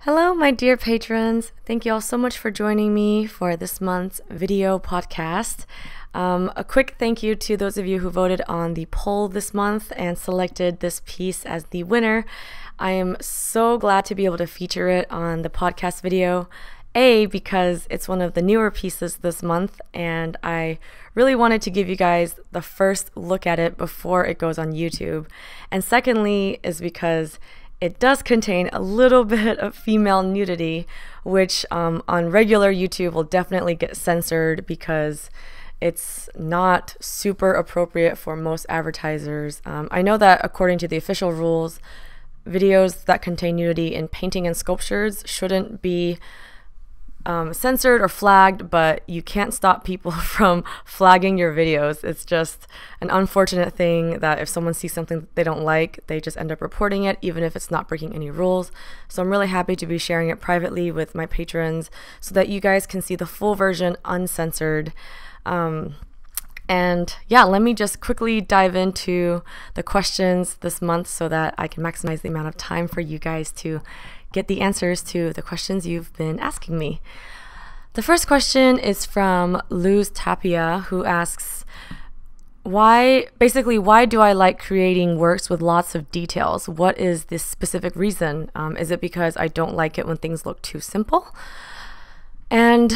Hello, my dear patrons. Thank you all so much for joining me for this month's video podcast. A quick thank you to those of you who voted on the poll this month and selected this piece as the winner. I am so glad to be able to feature it on the podcast video. Because it's one of the newer pieces this month, and I really wanted to give you guys the first look at it before it goes on YouTube. And secondly is because it does contain a little bit of female nudity, which on regular YouTube will definitely get censored because it's not super appropriate for most advertisers. I know that according to the official rules, videos that contain nudity in painting and sculptures shouldn't be censored or flagged, but you can't stop people from flagging your videos. It's just an unfortunate thing that if someone sees something that they don't like, they just end up reporting it, even if it's not breaking any rules. So I'm really happy to be sharing it privately with my patrons so that you guys can see the full version uncensored. And yeah, let me just quickly dive into the questions this month so that I can maximize the amount of time for you guys to get the answers to the questions you've been asking me. The first question is from Luz Tapia, who asks, why do I like creating works with lots of details? What is this specific reason? Is it because I don't like it when things look too simple? And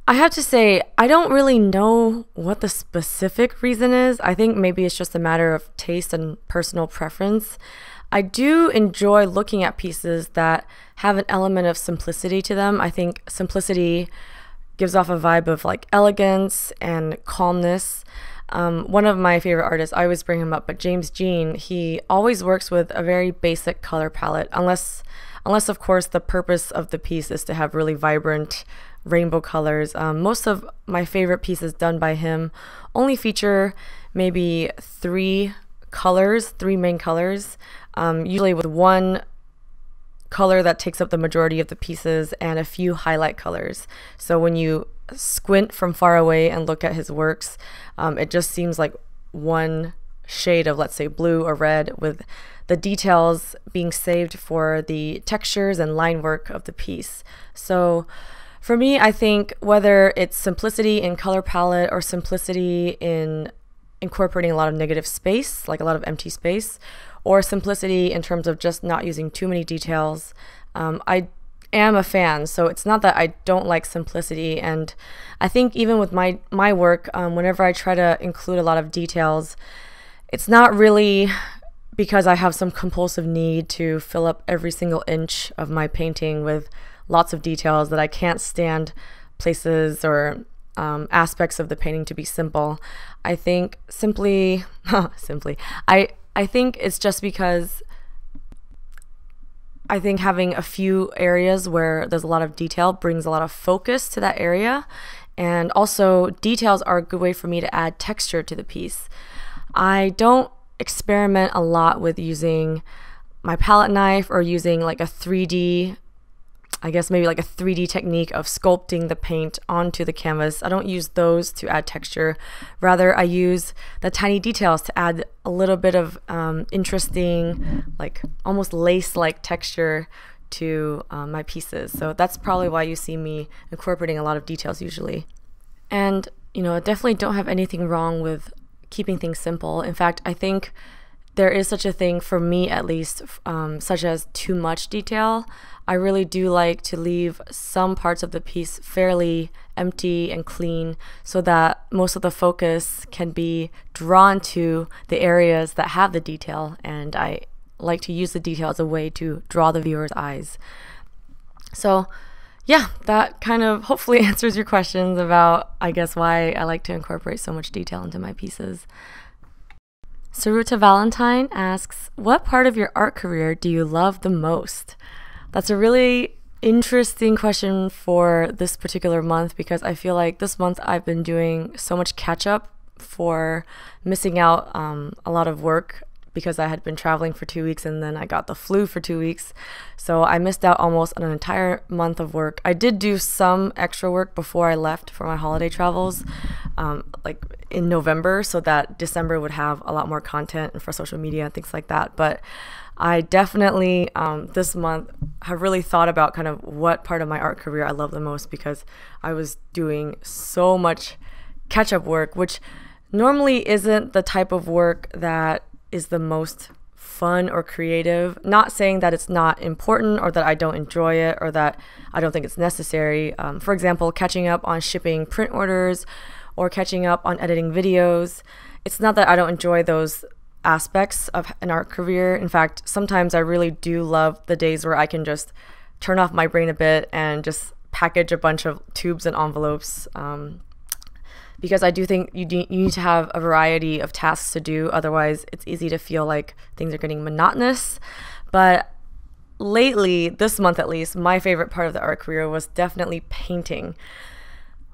I have to say, I don't really know what the specific reason is. I think maybe it's just a matter of taste and personal preference. I do enjoy looking at pieces that have an element of simplicity to them. I think simplicity gives off a vibe of like elegance and calmness. One of my favorite artists, I always bring him up, but James Jean, he always works with a very basic color palette, unless of course the purpose of the piece is to have really vibrant rainbow colors. Most of my favorite pieces done by him only feature maybe three main colors, usually with one color that takes up the majority of the pieces and a few highlight colors. So when you squint from far away and look at his works, it just seems like one shade of, let's say, blue or red, with the details being saved for the textures and line work of the piece. So for me, I think whether it's simplicity in color palette or simplicity in incorporating a lot of negative space, like a lot of empty space, or simplicity in terms of just not using too many details, I am a fan. So it's not that I don't like simplicity. And I think even with my work, whenever I try to include a lot of details, it's not really because I have some compulsive need to fill up every single inch of my painting with lots of details that I can't stand places or aspects of the painting to be simple. I think I think it's just because I think having a few areas where there's a lot of detail brings a lot of focus to that area. And also details are a good way for me to add texture to the piece. I don't experiment a lot with using my palette knife or using like a 3D, I guess maybe like a 3D technique of sculpting the paint onto the canvas. I don't use those to add texture. Rather, I use the tiny details to add a little bit of interesting, like almost lace-like texture to my pieces. So that's probably why you see me incorporating a lot of details usually. And, I definitely don't have anything wrong with keeping things simple. In fact, I think there is such a thing, for me at least, such as too much detail. I really do like to leave some parts of the piece fairly empty and clean so that most of the focus can be drawn to the areas that have the detail, and I like to use the detail as a way to draw the viewer's eyes. So yeah, that kind of hopefully answers your questions about, I guess, why I like to incorporate so much detail into my pieces. Saruta Valentine asks, what part of your art career do you love the most? That's a really interesting question for this particular month, because I feel like this month I've been doing so much catch up for missing out a lot of work because I had been traveling for 2 weeks and then I got the flu for 2 weeks. So I missed out almost an entire month of work. I did do some extra work before I left for my holiday travels, like in November, so that December would have a lot more content for social media and things like that. But I definitely this month have really thought about kind of what part of my art career I love the most, because I was doing so much catch-up work, which normally isn't the type of work that is the most fun or creative. Not saying that it's not important or that I don't enjoy it or that I don't think it's necessary. For example, catching up on shipping print orders or catching up on editing videos. It's not that I don't enjoy those aspects of an art career. In fact, sometimes I really do love the days where I can just turn off my brain a bit and just package a bunch of tubes and envelopes, because I do think you need to have a variety of tasks to do. Otherwise, it's easy to feel like things are getting monotonous. But lately, this month at least, my favorite part of the art career was definitely painting.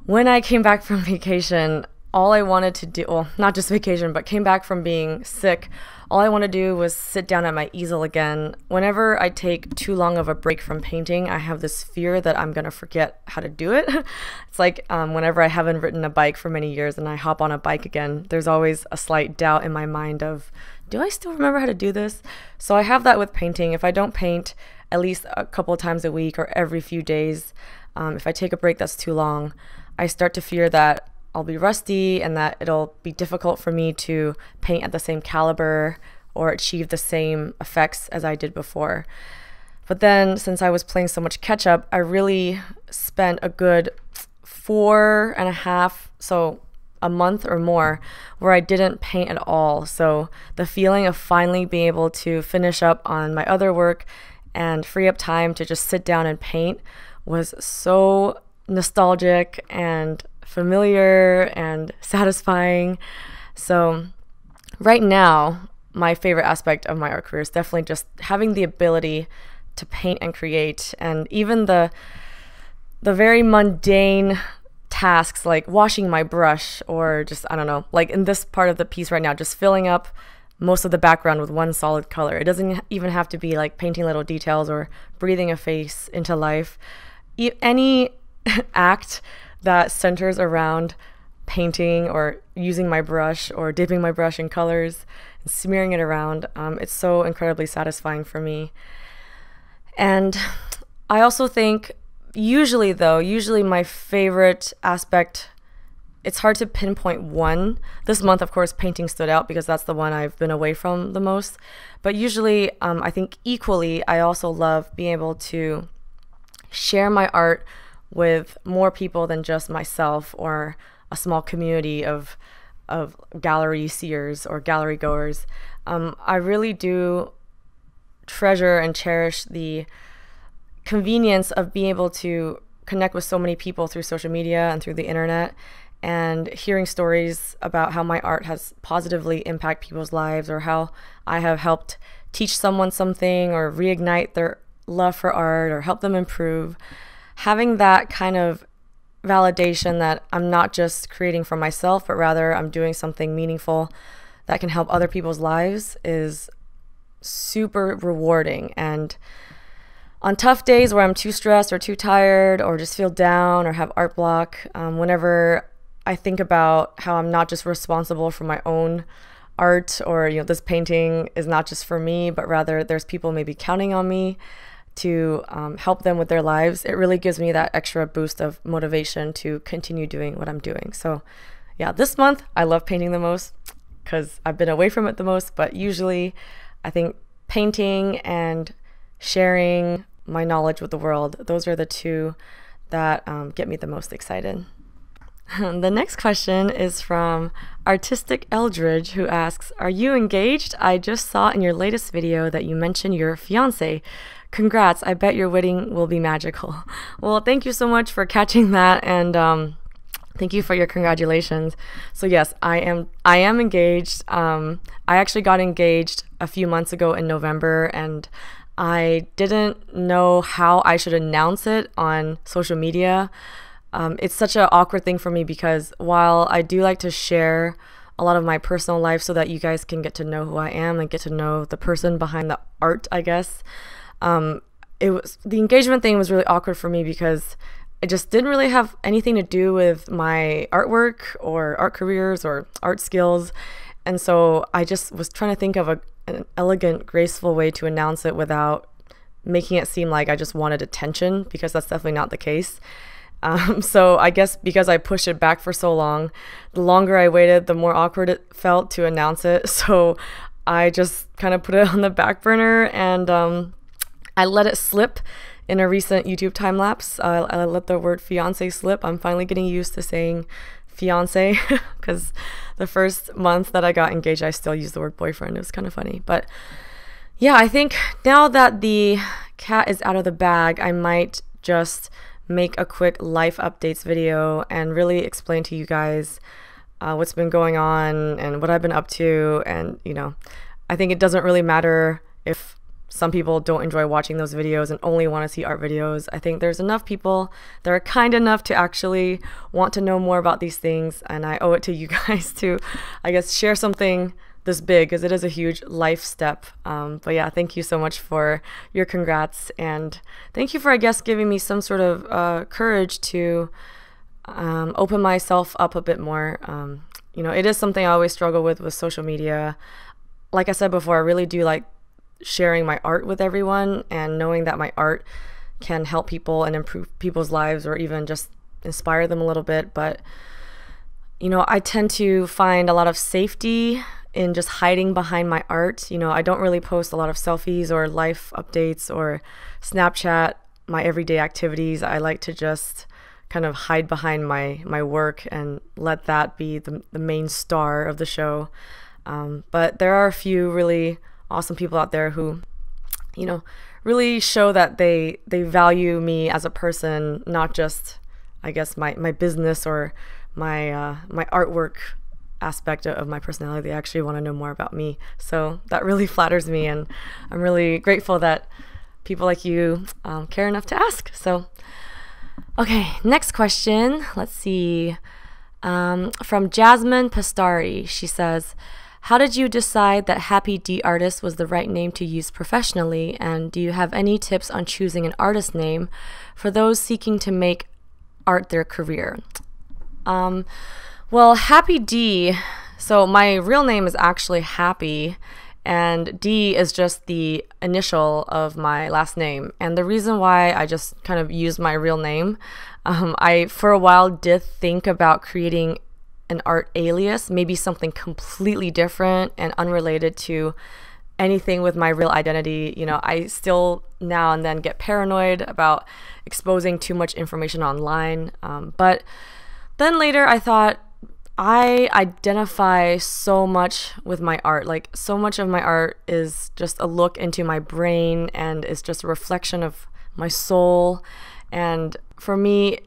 When I came back from vacation, all I wanted to do, well, not just vacation, but came back from being sick, all I wanted to do was sit down at my easel again. Whenever I take too long of a break from painting, I have this fear that I'm going to forget how to do it. It's like whenever I haven't ridden a bike for many years and I hop on a bike again, there's always a slight doubt in my mind of, do I still remember how to do this? So I have that with painting. If I don't paint at least a couple of times a week or every few days, if I take a break that's too long, I start to fear that I'll be rusty and that it'll be difficult for me to paint at the same caliber or achieve the same effects as I did before. But then, since I was playing so much catch up, I really spent a good 4.5, so a month or more, where I didn't paint at all. So the feeling of finally being able to finish up on my other work and free up time to just sit down and paint was so nostalgic and familiar and satisfying. So right now, my favorite aspect of my art career is definitely just having the ability to paint and create, and even the very mundane tasks like washing my brush, or just, I don't know, like in this part of the piece right now, just filling up most of the background with one solid color. It doesn't even have to be like painting little details or breathing a face into life. Any act that centers around painting or using my brush or dipping my brush in colors and smearing it around, it's so incredibly satisfying for me. And I also think usually my favorite aspect, it's hard to pinpoint one. This month, of course, painting stood out because that's the one I've been away from the most. But usually, I think equally, I also love being able to share my art with more people than just myself or a small community of gallery seers or gallery goers. I really do treasure and cherish the convenience of being able to connect with so many people through social media and through the internet, and hearing stories about how my art has positively impacted people's lives, or how I have helped teach someone something or reignite their love for art or help them improve. Having that kind of validation that I'm not just creating for myself, but rather I'm doing something meaningful that can help other people's lives is super rewarding. And on tough days where I'm too stressed or too tired or just feel down or have art block, whenever I think about how I'm not just responsible for my own art, or this painting is not just for me, but rather there's people maybe counting on me to help them with their lives, it really gives me that extra boost of motivation to continue doing what I'm doing. So yeah, this month I love painting the most because I've been away from it the most, but usually I think painting and sharing my knowledge with the world, those are the two that get me the most excited. The next question is from Artistic Eldridge, who asks, "Are you engaged? I just saw in your latest video that you mentioned your fiance. Congrats, I bet your wedding will be magical." Well, thank you so much for catching that, and thank you for your congratulations. So yes, I am engaged. I actually got engaged a few months ago in November, and I didn't know how I should announce it on social media. It's such an awkward thing for me because while I do like to share a lot of my personal life so that you guys can get to know who I am and get to know the person behind the art, I guess, the engagement thing was really awkward for me because it just didn't really have anything to do with my artwork or art careers or art skills. And so I just was trying to think of an elegant, graceful way to announce it without making it seem like I just wanted attention, because that's definitely not the case. So I guess because I pushed it back for so long, the longer I waited, the more awkward it felt to announce it. So I just kind of put it on the back burner, and I let it slip in a recent YouTube time lapse. I let the word fiance slip. I'm finally getting used to saying fiance, because the first month that I got engaged, I still used the word boyfriend. It was kind of funny. But yeah, I think now that the cat is out of the bag, I might just make a quick life updates video and really explain to you guys what's been going on and what I've been up to. And, I think it doesn't really matter if some people don't enjoy watching those videos and only want to see art videos. I think there's enough people that are kind enough to actually want to know more about these things. And I owe it to you guys to, I guess, share something this big, because it is a huge life step. But yeah, thank you so much for your congrats, and thank you for, I guess, giving me some sort of courage to open myself up a bit more. It is something I always struggle with social media. Like I said before, I really do like sharing my art with everyone, and knowing that my art can help people and improve people's lives, or even just inspire them a little bit. But I tend to find a lot of safety in just hiding behind my art. I don't really post a lot of selfies or life updates or Snapchat my everyday activities. I like to just kind of hide behind my work and let that be the main star of the show. But there are a few really awesome people out there who, really show that they value me as a person, not just, I guess, my business or my artwork aspect of my personality. They actually want to know more about me. So that really flatters me, and I'm really grateful that people like you care enough to ask. So, okay, next question. Let's see. From Jasmine Pastari. She says, how did you decide that Happy D Artist was the right name to use professionally? And do you have any tips on choosing an artist name for those seeking to make art their career? Well, Happy D, so my real name is actually Happy, and D is just the initial of my last name. And the reason why I just kind of used my real name, I for a while did think about creating an art alias, maybe something completely different and unrelated to anything with my real identity. I still now and then get paranoid about exposing too much information online. But then later I thought, I identify so much with my art. Like, so much of my art is just a look into my brain, and it's just a reflection of my soul. And for me,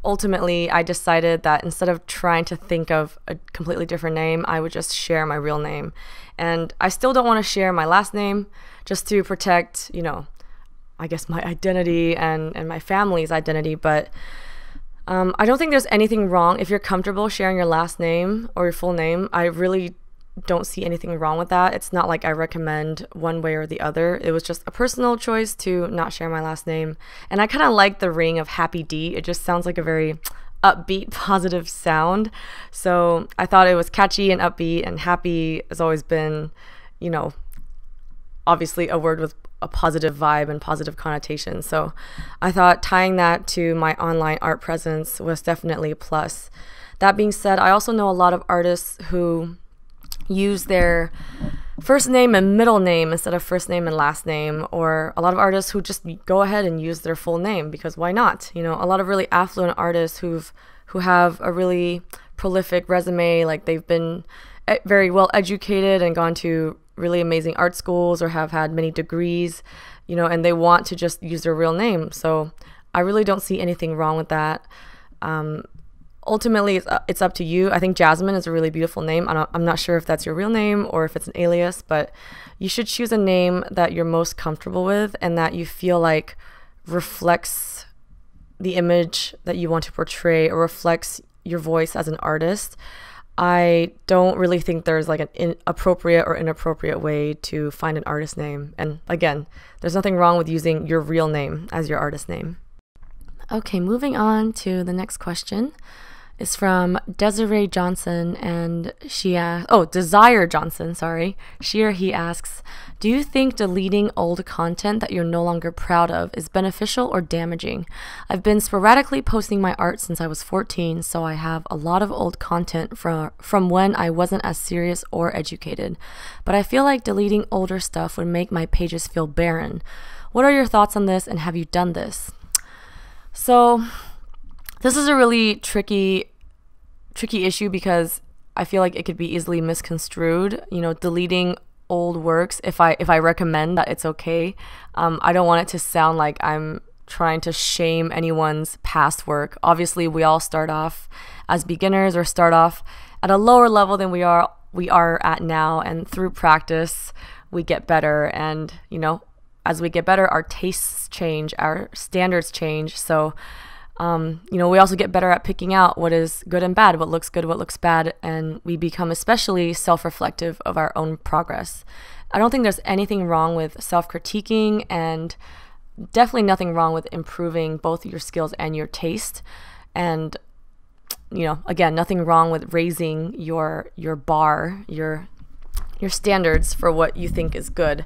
ultimately, I decided that instead of trying to think of a completely different name, I would just share my real name. And I still don't want to share my last name, just to protect, I guess, my identity and my family's identity. But I don't think there's anything wrong if you're comfortable sharing your last name or your full name. I really don't see anything wrong with that. It's not like I recommend one way or the other. It was just a personal choice to not share my last name. And I kind of like the ring of Happy D. It just sounds like a very upbeat, positive sound. So I thought it was catchy and upbeat, and happy has always been, obviously a word with a positive vibe and positive connotation. So I thought tying that to my online art presence was definitely a plus. That being said, I also know a lot of artists who use their first name and middle name instead of first name and last name, or a lot of artists who just go ahead and use their full name, because why not? A lot of really affluent artists who have a really prolific resume, like they've been very well educated and gone to really amazing art schools or have had many degrees, and they want to just use their real name. So I really don't see anything wrong with that. Ultimately, it's up to you. I think Jasmine is a really beautiful name. I'm not sure if that's your real name or if it's an alias, but you should choose a name that you're most comfortable with and that you feel like reflects the image that you want to portray or reflects your voice as an artist. I don't really think there's like an appropriate or inappropriate way to find an artist name. And again, there's nothing wrong with using your real name as your artist name. Okay, moving on to the next question. is from Desiree Johnson, and Desire Johnson, sorry. She or he asks, do you think deleting old content that you're no longer proud of is beneficial or damaging? I've been sporadically posting my art since I was 14, so I have a lot of old content from when I wasn't as serious or educated. But I feel like deleting older stuff would make my pages feel barren. What are your thoughts on this, and have you done this? So this is a really tricky issue because I feel like it could be easily misconstrued. Deleting old works, if I recommend that it's okay, I don't want it to sound like I'm trying to shame anyone's past work. Obviously, we all start off as beginners or start off at a lower level than we are at now, and through practice we get better, and as we get better, our tastes change, our standards change. So we also get better at picking out what is good and bad, what looks good, what looks bad, and we become especially self-reflective of our own progress. I don't think there's anything wrong with self-critiquing, and definitely nothing wrong with improving both your skills and your taste. And, again, nothing wrong with raising your bar, your standards for what you think is good.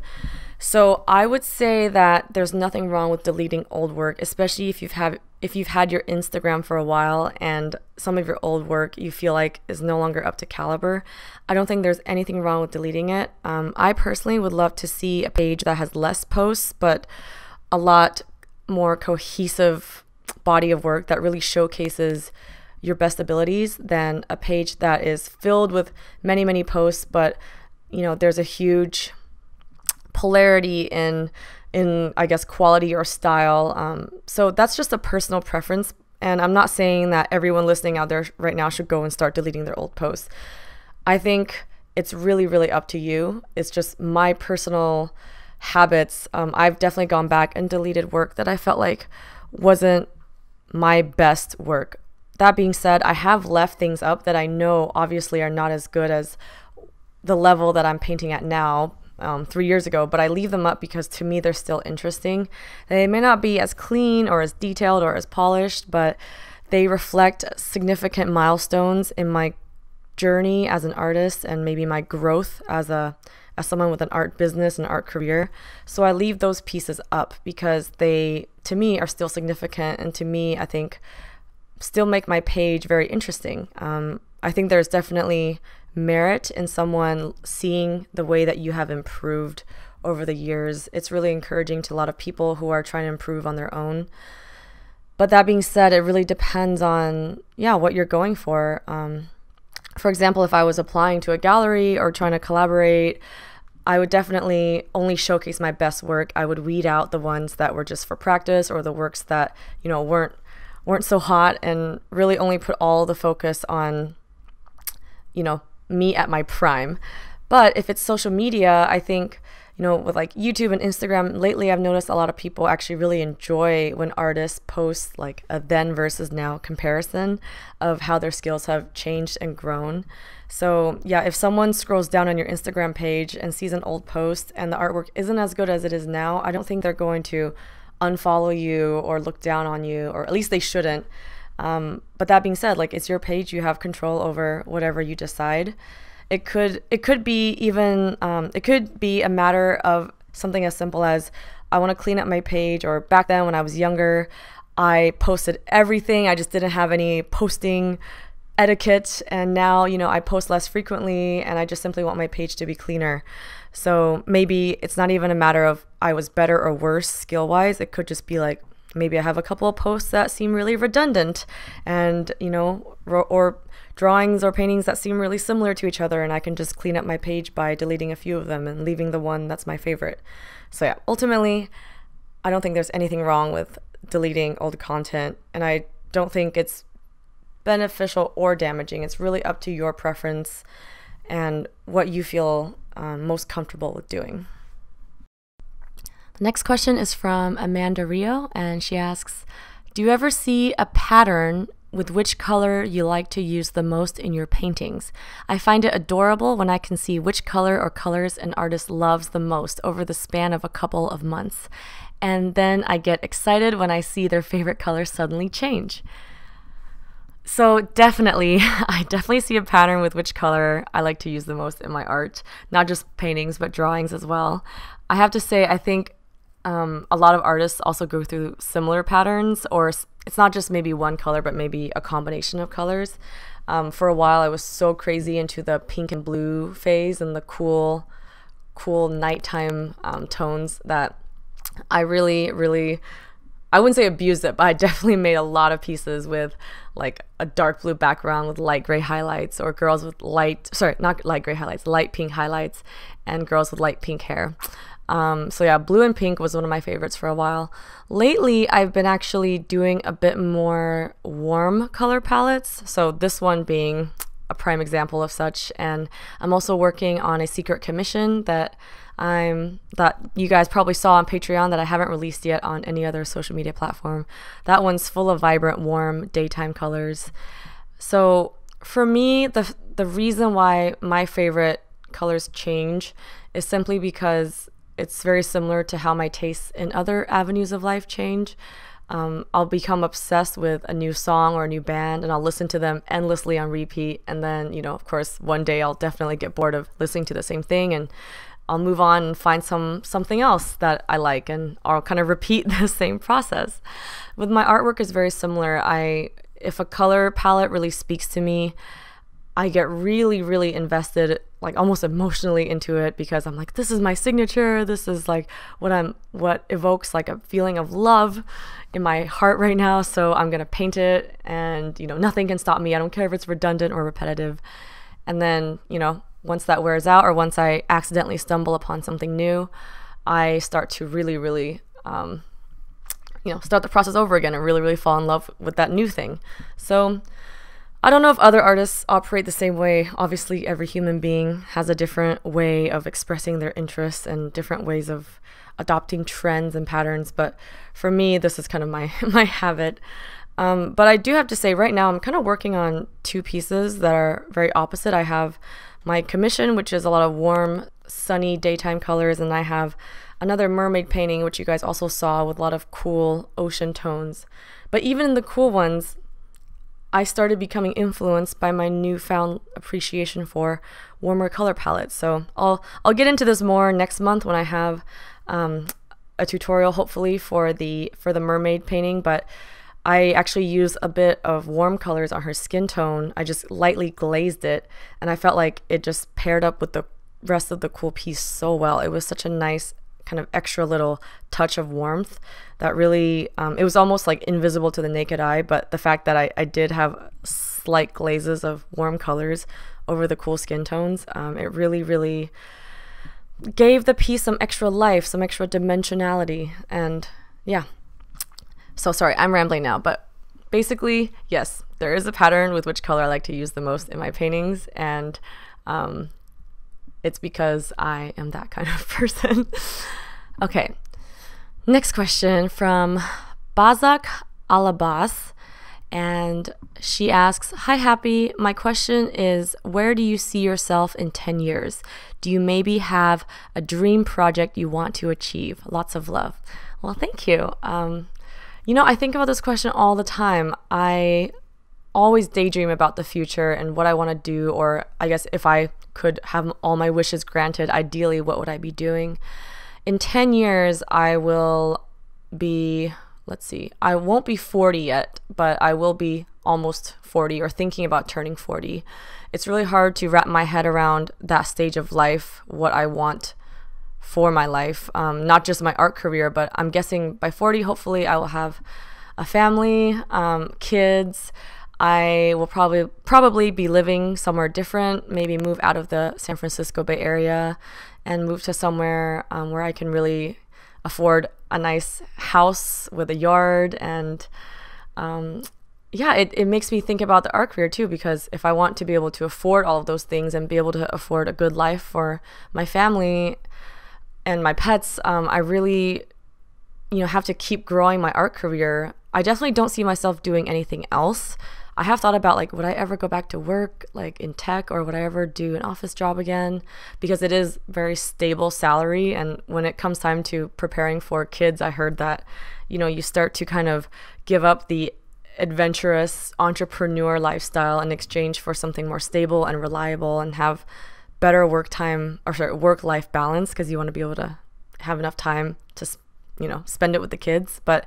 So I would say that there's nothing wrong with deleting old work, especially if you've had your Instagram for a while and some of your old work you feel like is no longer up to caliber. I don't think there's anything wrong with deleting it. I personally would love to see a page that has less posts, but a lot more cohesive body of work that really showcases your best abilities than a page that is filled with many, many posts, but there's a huge polarity in I guess quality or style. So that's just a personal preference, and I'm not saying that everyone listening out there right now should go and start deleting their old posts. I think it's really, really up to you. It's just my personal habits. I've definitely gone back and deleted work that I felt like wasn't my best work. That being said, I have left things up that I know obviously are not as good as the level that I'm painting at now, 3 years ago, but I leave them up because to me they're still interesting. They may not be as clean or as detailed or as polished, but they reflect significant milestones in my journey as an artist and maybe my growth as someone with an art business and art career. So I leave those pieces up because they, to me, are still significant, and to me, I think, still make my page very interesting. I think there's definitely merit in someone seeing the way that you have improved over the years. It's really encouraging to a lot of people who are trying to improve on their own. But that being said, it really depends on what you're going for. For example, if I was applying to a gallery or trying to collaborate, I would definitely only showcase my best work. I would weed out the ones that were just for practice, or the works that weren't so hot, and really only put all the focus on me at my prime. But if it's social media, I think, with like YouTube and Instagram, lately I've noticed a lot of people actually really enjoy when artists post like a then versus now comparison of how their skills have changed and grown. So if someone scrolls down on your Instagram page and sees an old post and the artwork isn't as good as it is now, I don't think they're going to unfollow you or look down on you, or at least they shouldn't. But that being said, like, it's your page, you have control over whatever you decide. It could be even it could be a matter of something as simple as, I want to clean up my page, or back then when I was younger, I posted everything. I just didn't have any posting etiquette, and now I post less frequently, and I just simply want my page to be cleaner. So maybe it's not even a matter of I was better or worse skill-wise. It could just be like, maybe I have a couple of posts that seem really redundant, and or drawings or paintings that seem really similar to each other, and I can just clean up my page by deleting a few of them and leaving the one that's my favorite. So ultimately, I don't think there's anything wrong with deleting old content, and I don't think it's beneficial or damaging. It's really up to your preference and what you feel most comfortable with doing. The next question is from Amanda Rio, and she asks, do you ever see a pattern with which color you like to use the most in your paintings? I find it adorable when I can see which color or colors an artist loves the most over the span of a couple of months. And then I get excited when I see their favorite color suddenly change. So definitely, I definitely see a pattern with which color I like to use the most in my art, not just paintings, but drawings as well. I have to say, I think a lot of artists also go through similar patterns, or it's not just maybe one color, but maybe a combination of colors. For a while, I was so crazy into the pink and blue phase and the cool nighttime tones that I really, I wouldn't say abused it, but I definitely made a lot of pieces with like a dark blue background with light gray highlights, or girls with not light gray highlights, light pink highlights, and girls with light pink hair. So yeah, blue and pink was one of my favorites for a while. Lately, I've been actually doing a bit more warm color palettes. So this one being a prime example of such. And I'm also working on a secret commission that you guys probably saw on Patreon that I haven't released yet on any other social media platform. That one's full of vibrant, warm daytime colors. So for me, the reason why my favorite colors change is simply because it's very similar to how my tastes in other avenues of life change. I'll become obsessed with a new song or a new band, and I'll listen to them endlessly on repeat. And then, of course, one day I'll definitely get bored of listening to the same thing, and I'll move on and find something else that I like, and I'll kind of repeat the same process. With my artwork, is very similar. If a color palette really speaks to me, I get really invested, like almost emotionally into it, because I'm like, this is my signature. This is like what evokes like a feeling of love in my heart right now. So I'm gonna paint it, and nothing can stop me. I don't care if it's redundant or repetitive. And then once that wears out, or once I accidentally stumble upon something new, I start to really start the process over again and really fall in love with that new thing. So I don't know if other artists operate the same way. Obviously, every human being has a different way of expressing their interests and different ways of adopting trends and patterns. But for me, this is kind of my habit. But I do have to say, right now, I'm kind of working on two pieces that are very opposite. I have my commission, which is a lot of warm, sunny daytime colors, and I have another mermaid painting, which you guys also saw, with a lot of cool ocean tones. But even in the cool ones, I started becoming influenced by my newfound appreciation for warmer color palettes. So I'll get into this more next month when I have a tutorial, hopefully, for the mermaid painting. But I actually used a bit of warm colors on her skin tone. I just lightly glazed it, and I felt like it just paired up with the rest of the cool piece so well. It was such a nice kind of extra little touch of warmth that really, it was almost like invisible to the naked eye, but the fact that I did have slight glazes of warm colors over the cool skin tones, it really gave the piece some extra life, some extra dimensionality. And yeah, so sorry, I'm rambling now, but basically, yes, there is a pattern with which color I like to use the most in my paintings, and it's because I am that kind of person. Okay, next question from Bazak Alabas, and she asks, "Hi Happy, my question is, where do you see yourself in 10 years? Do you maybe have a dream project you want to achieve? Lots of love." Well, thank you. I think about this question all the time. I always daydream about the future and what I want to do, or I guess if I could have all my wishes granted, ideally, what would I be doing? In 10 years, I will be, I won't be 40 yet, but I will be almost 40, or thinking about turning 40. It's really hard to wrap my head around that stage of life, what I want for my life, not just my art career, but I'm guessing by 40, hopefully I will have a family, kids. I will probably be living somewhere different, maybe move out of the San Francisco Bay Area and move to somewhere where I can really afford a nice house with a yard. And it makes me think about the art career too, because if I want to be able to afford all of those things and be able to afford a good life for my family and my pets, I really have to keep growing my art career. I definitely don't see myself doing anything else. I have thought about, like, would I ever go back to work, like in tech, or would I ever do an office job again? Because it is very stable salary. And when it comes time to preparing for kids, I heard that, you start to kind of give up the adventurous entrepreneur lifestyle in exchange for something more stable and reliable and have better work-life balance, because you want to be able to have enough time to, spend it with the kids. But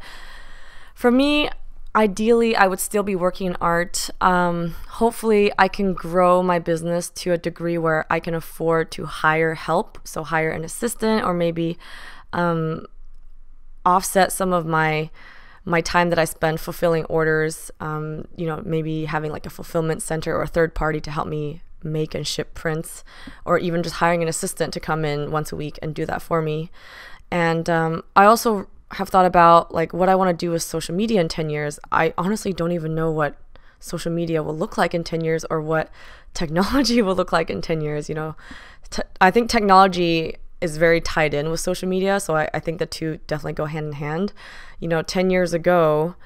for me, ideally, I would still be working in art. Hopefully, I can grow my business to a degree where I can afford to hire help, so hire an assistant, or maybe offset some of my time that I spend fulfilling orders, maybe having like a fulfillment center or a third party to help me make and ship prints, or even just hiring an assistant to come in once a week and do that for me. And I also have thought about like what I want to do with social media in 10 years. I honestly don't even know what social media will look like in 10 years or what technology will look like in 10 years. I think technology is very tied in with social media, so I think the two definitely go hand in hand. 10 years ago,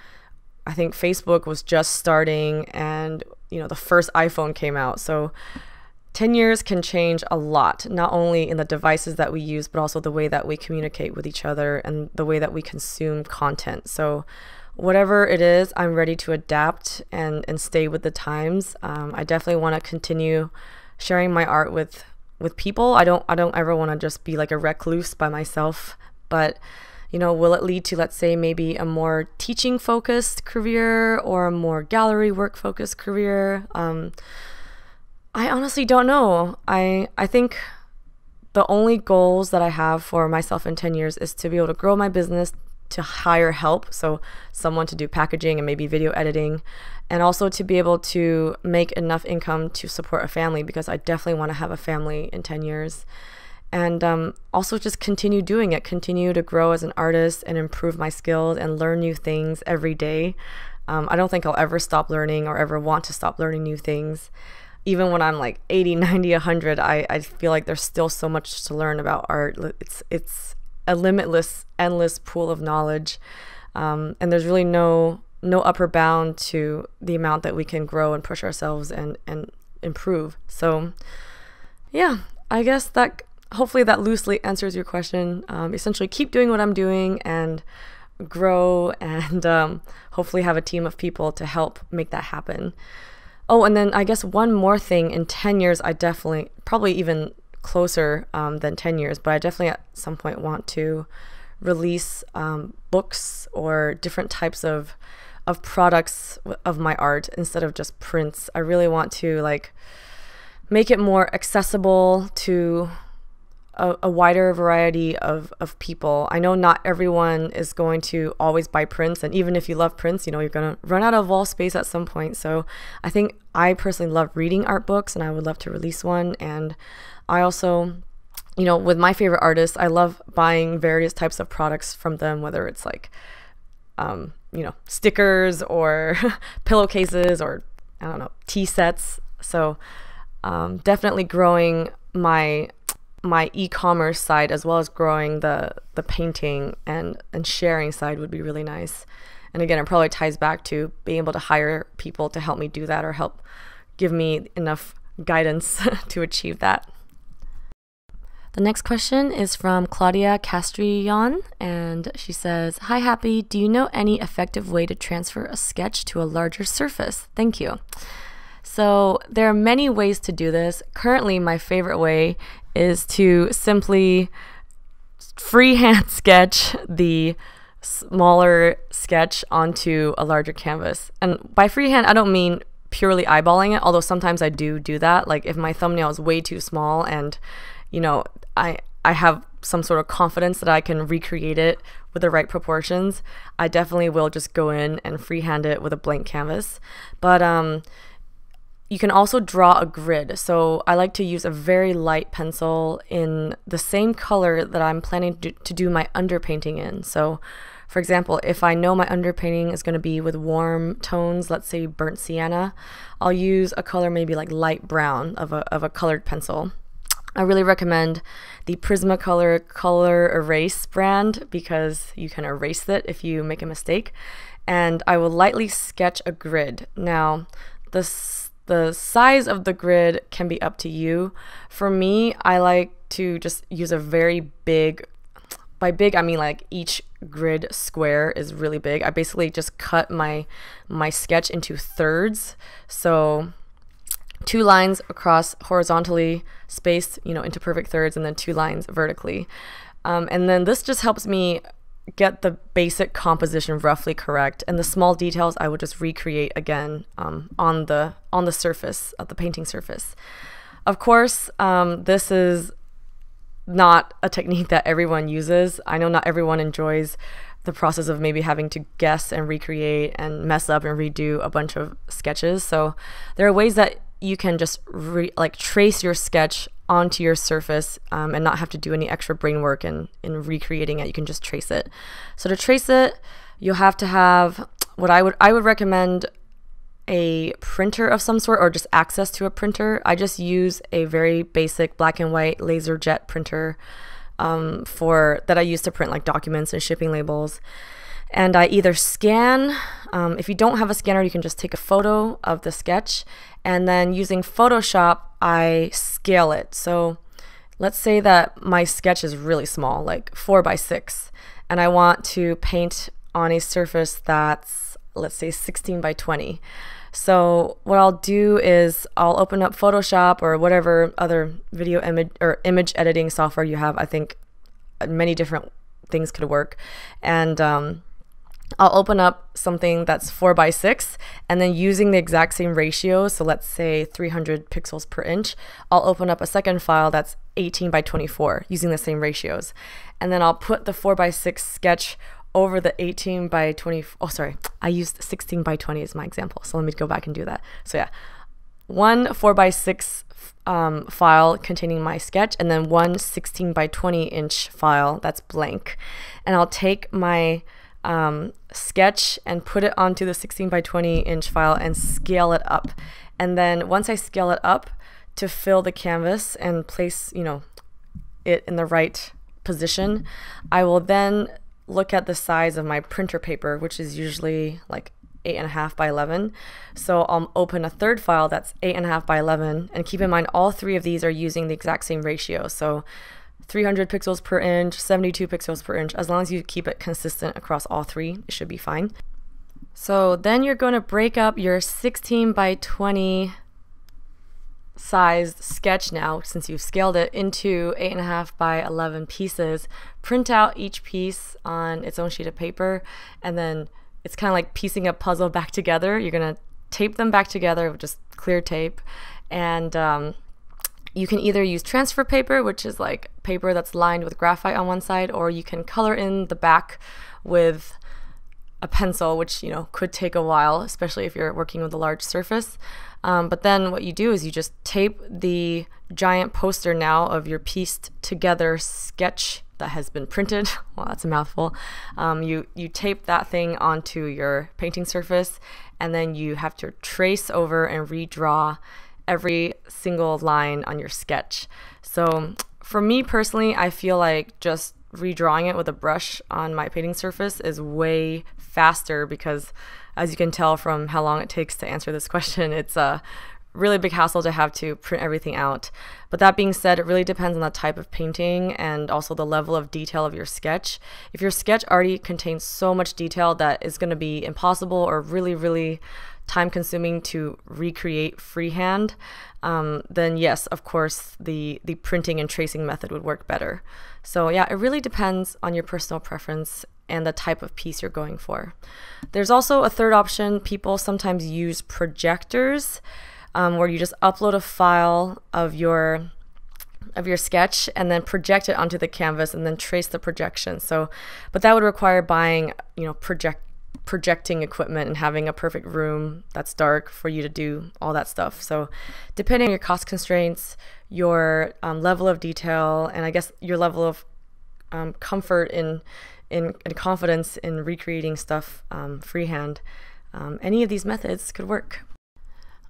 I think Facebook was just starting, and the first iPhone came out. So 10 years can change a lot, not only in the devices that we use, but also the way that we communicate with each other and the way that we consume content. So whatever it is, I'm ready to adapt and stay with the times. I definitely want to continue sharing my art with people. I don't ever want to just be like a recluse by myself, but will it lead to, let's say, maybe a more teaching focused career or a more gallery work focused career? I honestly don't know. I think the only goals that I have for myself in 10 years is to be able to grow my business, to hire help, so someone to do packaging and maybe video editing, and also to be able to make enough income to support a family, because I definitely want to have a family in 10 years. And also just continue doing it, continue to grow as an artist and improve my skills and learn new things every day. I don't think I'll ever stop learning or ever want to stop learning new things. Even when I'm like 80, 90, 100, I feel like there's still so much to learn about art. It's a limitless, endless pool of knowledge. And there's really no upper bound to the amount that we can grow and push ourselves and improve. So yeah, I guess that hopefully that loosely answers your question. Essentially keep doing what I'm doing and grow, and hopefully have a team of people to help make that happen. Oh, and then I guess one more thing, in 10 years, I definitely, probably even closer than 10 years, but I definitely at some point want to release books or different types of products of my art instead of just prints. I really want to like make it more accessible to a wider variety of people. I know not everyone is going to always buy prints, and even if you love prints, you're going to run out of wall space at some point. So I think I personally love reading art books, and I would love to release one. And I also, with my favorite artists, I love buying various types of products from them, whether it's like, stickers or pillowcases or, I don't know, tea sets. So definitely growing my e-commerce side, as well as growing the painting and sharing side, would be really nice. And again, it probably ties back to being able to hire people to help me do that, or help give me enough guidance to achieve that. The next question is from Claudia Castrillon, and she says, "Hi Happy, do you know any effective way to transfer a sketch to a larger surface? Thank you." So there are many ways to do this. Currently, my favorite way is to simply freehand sketch the smaller sketch onto a larger canvas. And by freehand, I don't mean purely eyeballing it, although sometimes I do that. Like if my thumbnail is way too small and, I have some sort of confidence that I can recreate it with the right proportions, I definitely will just go in and freehand it with a blank canvas. But you can also draw a grid. So I like to use a very light pencil in the same color that I'm planning to do my underpainting in. So for example, if I know my underpainting is going to be with warm tones, let's say burnt sienna, I'll use a color maybe like light brown of a colored pencil. I really recommend the Prismacolor Color Erase brand, because you can erase it if you make a mistake. And I will lightly sketch a grid. Now, the size of the grid can be up to you. For me, I like to just use a very big, by big, I mean like each grid square is really big. I basically just cut my sketch into thirds. So 2 lines across horizontally spaced, into perfect thirds, and then 2 lines vertically. And then this just helps me get the basic composition roughly correct, and the small details I would just recreate again on the surface of the painting surface. Of course, this is not a technique that everyone uses. I know not everyone enjoys the process of maybe having to guess and recreate and mess up and redo a bunch of sketches. So there are ways that you can just trace your sketch onto your surface and not have to do any extra brain work in recreating it. You can just trace it. So to trace it, you'll have to have what I would recommend, a printer of some sort, or just access to a printer. I just use a very basic black and white laser jet printer that I use to print like documents and shipping labels. And I either scan, if you don't have a scanner, you can just take a photo of the sketch, and then using Photoshop, I scale it. So let's say that my sketch is really small, like 4 by 6, and I want to paint on a surface that's, let's say, 16 by 20. So what I'll do is I'll open up Photoshop or whatever other video image editing software you have. I think many different things could work. And I'll open up something that's 4 by 6, and then using the exact same ratio, so let's say 300 pixels per inch, I'll open up a second file that's 18 by 24 using the same ratios. And then I'll put the 4 by 6 sketch over the 18 by 20. Oh, sorry, I used 16 by 20 as my example. So let me go back and do that. So yeah, one 4 by 6 file containing my sketch, and then one 16 by 20 inch file that's blank. And I'll take my sketch and put it onto the 16 by 20 inch file and scale it up. And then once I scale it up to fill the canvas and place, it in the right position, I will then look at the size of my printer paper, which is usually like 8.5 by 11. So I'll open a third file that's 8.5 by 11, and keep in mind all 3 of these are using the exact same ratio. So 300 pixels per inch, 72 pixels per inch. As long as you keep it consistent across all 3, it should be fine. So then you're going to break up your 16 by 20 sized sketch now, since you've scaled it, into 8.5 by 11 pieces. Print out each piece on its own sheet of paper, and then it's kind of like piecing a puzzle back together. You're going to tape them back together with just clear tape, and you can either use transfer paper, which is like paper that's lined with graphite on one side, or you can color in the back with a pencil, which could take a while, especially if you're working with a large surface. But then what you do is you just tape the giant poster now of your pieced together sketch that has been printed. Well, that's a mouthful. You tape that thing onto your painting surface, and then you have to trace over and redraw every single line on your sketch. So for me personally, I feel like just redrawing it with a brush on my painting surface is way faster, because as you can tell from how long it takes to answer this question, it's a really big hassle to have to print everything out. But that being said, it really depends on the type of painting and also the level of detail of your sketch. If your sketch already contains so much detail that is going to be impossible or really, really time consuming to recreate freehand, then yes, of course, the printing and tracing method would work better. So yeah, it really depends on your personal preference and the type of piece you're going for. There's also a third option. People sometimes use projectors, where you just upload a file of your sketch and then project it onto the canvas and then trace the projection. But that would require buying, projecting equipment and having a perfect room that's dark for you to do all that stuff. So depending on your cost constraints, your level of detail, and I guess your level of comfort and confidence in recreating stuff freehand, any of these methods could work.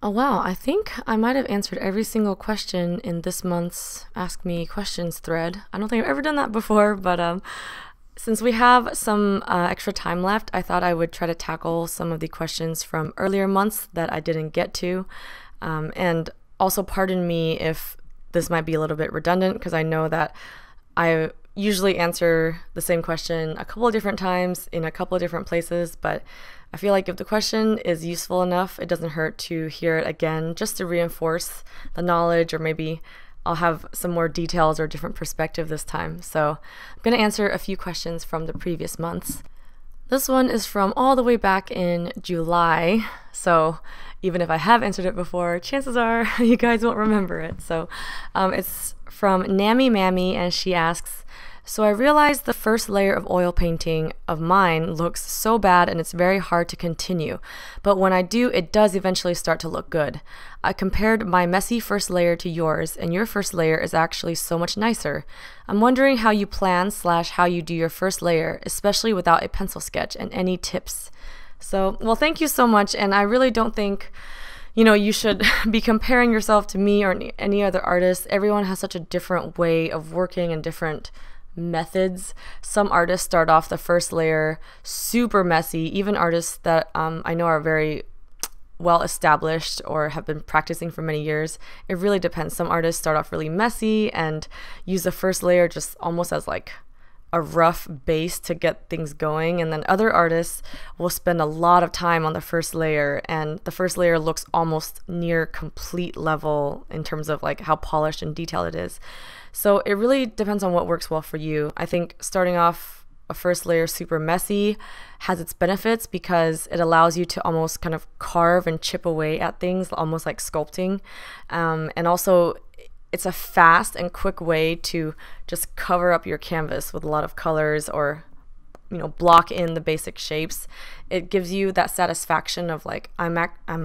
Oh wow, I think I might have answered every single question in this month's Ask Me Questions thread. I don't think I've ever done that before, but since we have some extra time left, I thought I would try to tackle some of the questions from earlier months that I didn't get to. And also pardon me if this might be a little bit redundant, because I know that I usually answer the same question a couple of different times in a couple of different places, but I feel like if the question is useful enough, it doesn't hurt to hear it again just to reinforce the knowledge, or maybe I'll have some more details or different perspective this time. So I'm going to answer a few questions from the previous months. This one is from all the way back in July, so even if I have answered it before, chances are you guys won't remember it. So it's from Nammy Mammy, and she asks, so I realized the first layer of oil painting of mine looks so bad and it's very hard to continue, but when I do, it does eventually start to look good. I compared my messy first layer to yours, and your first layer is actually so much nicer. I'm wondering how you plan / how you do your first layer, especially without a pencil sketch, and any tips. So, well, thank you so much, and I really don't think you should be comparing yourself to me or any other artist. Everyone has such a different way of working and different methods. Some artists start off the first layer super messy, even artists that I know are very well established or have been practicing for many years. It really depends. Some artists start off really messy and use the first layer just almost as like a rough base to get things going, and then other artists will spend a lot of time on the first layer, and the first layer looks almost near complete level in terms of like how polished and detailed it is. So it really depends on what works well for you. I think starting off a first layer super messy has its benefits because it allows you to almost kind of carve and chip away at things, almost like sculpting, and also it's a fast and quick way to just cover up your canvas with a lot of colors, or block in the basic shapes. It gives you that satisfaction of like I'm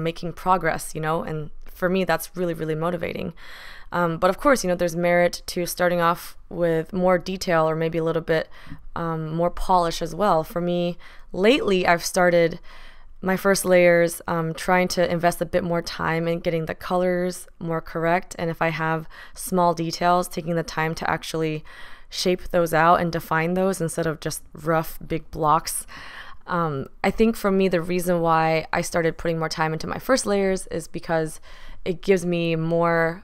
making progress, and for me that's really, really motivating. But of course, there's merit to starting off with more detail or maybe a little bit more polish as well. For me, lately I've started my first layers trying to invest a bit more time in getting the colors more correct, and if I have small details, taking the time to actually shape those out and define those instead of just rough big blocks. I think for me, the reason why I started putting more time into my first layers is because it gives me more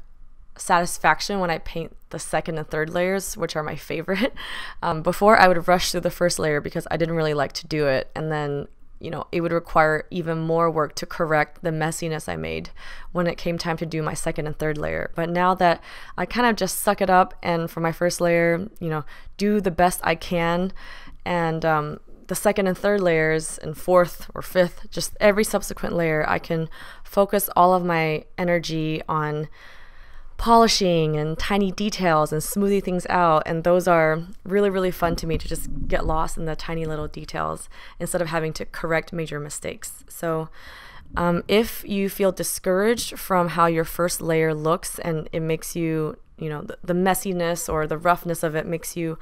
satisfaction when I paint the second and third layers, which are my favorite. Before, I would rush through the first layer because I didn't really like to do it, and then it would require even more work to correct the messiness I made when it came time to do my second and third layer. But now that I kind of just suck it up, and for my first layer, do the best I can, and the second and third layers and fourth or fifth, just every subsequent layer, I can focus all of my energy on polishing and tiny details and smoothing things out, and those are really, really fun to me, to just get lost in the tiny little details instead of having to correct major mistakes. So if you feel discouraged from how your first layer looks and it makes you, the messiness or the roughness of it makes you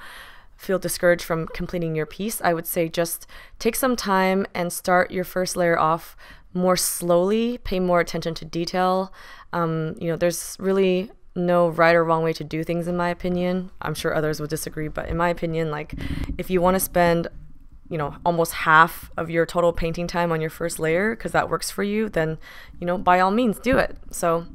feel discouraged from completing your piece, I would say just take some time and start your first layer off more slowly, pay more attention to detail. There's really no right or wrong way to do things, in my opinion. I'm sure others would disagree, but in my opinion, like if you want to spend, almost half of your total painting time on your first layer because that works for you, then, by all means do it. So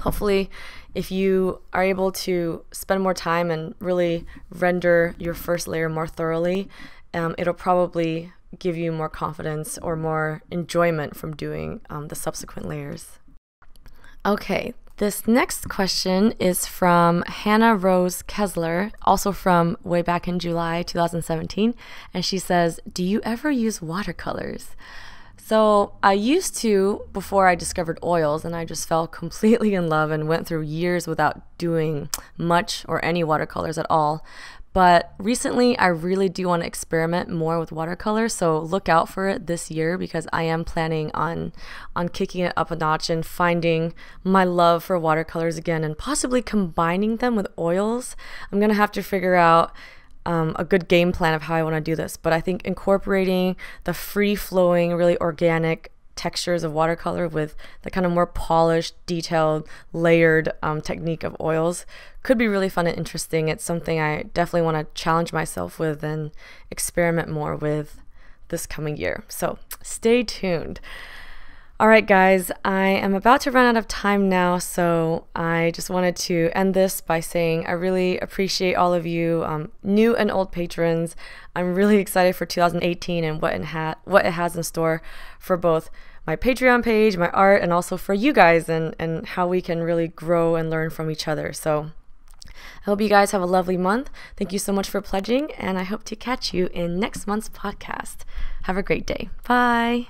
hopefully if you are able to spend more time and really render your first layer more thoroughly, it'll probably give you more confidence or more enjoyment from doing the subsequent layers. Okay, this next question is from Hannah Rose Kessler, also from way back in July 2017, and she says, do you ever use watercolors? So I used to before I discovered oils, and I just fell completely in love and went through years without doing much or any watercolors at all. But recently, I really do want to experiment more with watercolor, so look out for it this year because I am planning on kicking it up a notch and finding my love for watercolors again and possibly combining them with oils. I'm going to have to figure out a good game plan of how I want to do this, but I think incorporating the free-flowing, really organic textures of watercolor with the kind of more polished, detailed, layered technique of oils could be really fun and interesting. It's something I definitely want to challenge myself with and experiment more with this coming year. So stay tuned. All right, guys, I am about to run out of time now, so I just wanted to end this by saying I really appreciate all of you, new and old patrons. I'm really excited for 2018 and what it has in store for both my Patreon page, my art, and also for you guys and how we can really grow and learn from each other. So I hope you guys have a lovely month. Thank you so much for pledging, and I hope to catch you in next month's podcast. Have a great day. Bye.